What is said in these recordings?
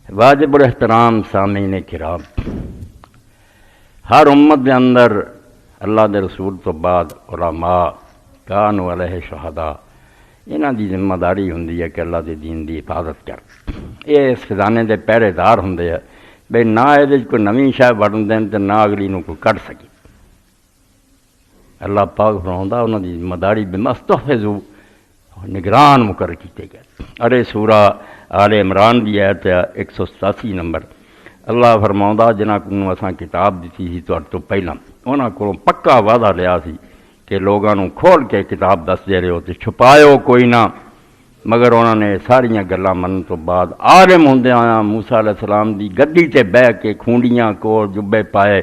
واجب الاحترام سامعین کرام، ہر امت دے اندر اللہ دے رسول تو بعد علماء کانوا علیہ شہداء، انہاں دی ذمہ داری ہوندی ہے کہ اللہ دے دین دی حفاظت کر، یہ اس خزانے دے پہرے دار ہوندے ہیں بھئی نہ یہ کوئی نویں شے وڑن دین تے نہ اگلی نو کوئی کڈ سکے۔ اللہ پاک فرماؤندا انہاں دی ذمہ داری بمستحفظو، نگران مقرر کیتے گئے۔ ارے سورہ آل عمران دی آیت 187 نمبر، اللہ فرماؤندا جنہاں کو اساں کتاب دتی سی تہاڈے تو پہلاں، انہاں کولوں پکا وعدہ لیا سی کہ لوگاں نوں کھول کے کتاب دس دے رہے ہو تے چھپایو کوئی نہ، مگر انہوں نے ساریاں گلاں منن تو بعد عالم ہوندیاں موسیٰ علیہ السلام دی گدی تے بہ کے کھونڈیاں کول جبے پائے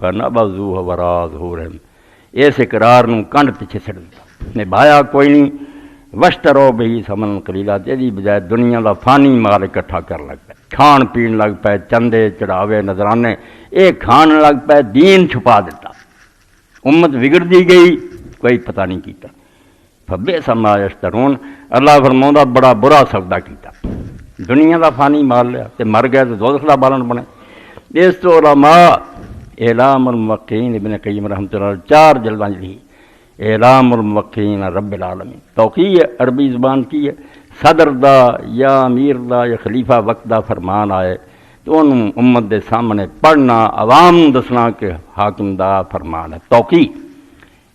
فنبذوہ وراء ظہورہم، اس اقرار نوں کنڈ پیچھے سٹ دتا، نبھایا کوئی نہیں۔ واشتروا بہ ثمنا قلیلا، دی بجائے دنیا دا فانی مال اکٹھا کر لگ پے، کھان پین لگ پے، چندے چڑھاوے نذرانے اے کھان لگ پے، دین چھپا دیتا، امت بگڑ دی گئی، کوئی پتہ نہیں کیتا۔ فبئس ما یشترون، اللہ فرماؤندا بڑا برا سودا کیتا، دنیا دا فانی مال لیا تے مر گئے تے دوزخ دا بالن بنے۔ اس تو علماء اعلام الموقعین ابن قیم رحمۃ اللہ علیہ 4 جلداں لکھی، اعلام الموقعین رب العالمین، توقیع عربی زبان کی ہے، صدر دا یا امیر دا یا خلیفہ وقت دا فرمان آئے تو انہوں امت دے سامنے پڑھنا، عوام دسنا کہ حاکم دا فرمان ہے، توقیع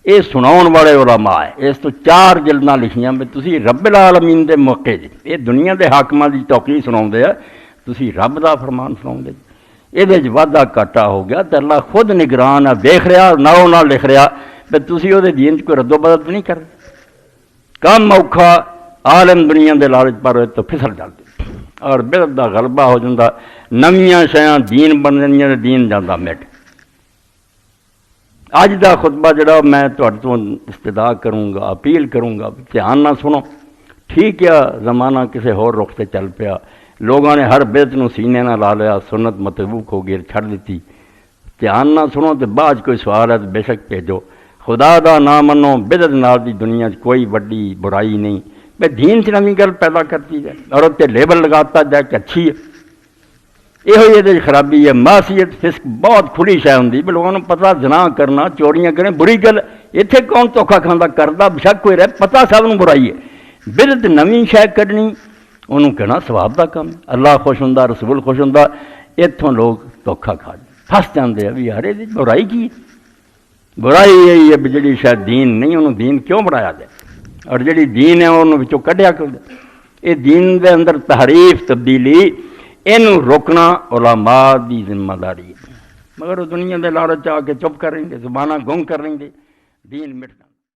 یہ سناؤن والے علماء ہے۔ اس تو 4 جلداں لکھیاں بھی تسی رب العالمین دے موقع جی، یہ دنیا دے حاکماں دی توقیع سناؤں دے، تسی رب دا فرمان سناؤں دے، یہ وعدہ کاٹا ہو گیا تو اللہ خود نگران ہے، دیکھ رہا نالوں نال لکھ رہا بھی تسی وہ دین چ کوئی رد و بدل نہیں کر، کم اوکھا عالم دنیا دے لالچ پر ہوئے تو پھسل جاتے اور بدعت دا غلبہ ہو جاتا، نویاں شیاں دین بن جاندیاں، دین جاندہ مٹ۔ اج دا خطبہ جڑا میں تہاڈے تو استدعا کروں گا، اپیل کروں گا، دھیان نہ سنو، ٹھیک ہے زمانہ کسے ہور رخ تے چل پیا، لوگاں نے ہر بدعت نو سینے نہ لا لیا، سنت متروک ہو گئی چھڑ دیتی، دھیان نہ سنو تے بعد کوئی سوال ہے تو بے شک بھیجو، خدا دا نہ منو، بدعت نال دی دنیا کوئی بڑی برائی نہیں، بے دین سے نویں گل پیدا کرتی جائے اور تے لیبل لگاتا جائے کہ اچھی ہے، یہ خرابی ہے۔ معصیت فسق بہت کھلی شے ہوندی، بھی لوگوں کو پتہ زنا کرنا، چوریاں کریں بری گل، اتنے کون دھوکھا کھاندا کردا بشک کوئی رہے، پتہ سب نوں برائی ہے، بدعت نویں شے کڈنی انہوں کہنا ثواب دا کام، اللہ خوش ہوندا، رسول خوش ہوندا، اتھوں لوگ دھوکھا کھا پھس جاندے ہیں بھی یار یہ برائی کی، برائی یہی ہے بھی جڑی شاید دین نہیں انہوں دین کیوں بنایا جائے، اور جڑی دین ہے انہوں وچوں کڈیا کیوں دے، یہ دین دے اندر تحریف تبدیلی اینوں روکنا علماء دی ذمہ داری ہے، مگر وہ دنیا دے لالچ آ کے چپ کر رہیں گے، زبانہ گنگ کر رہیں گے، دین مٹنا۔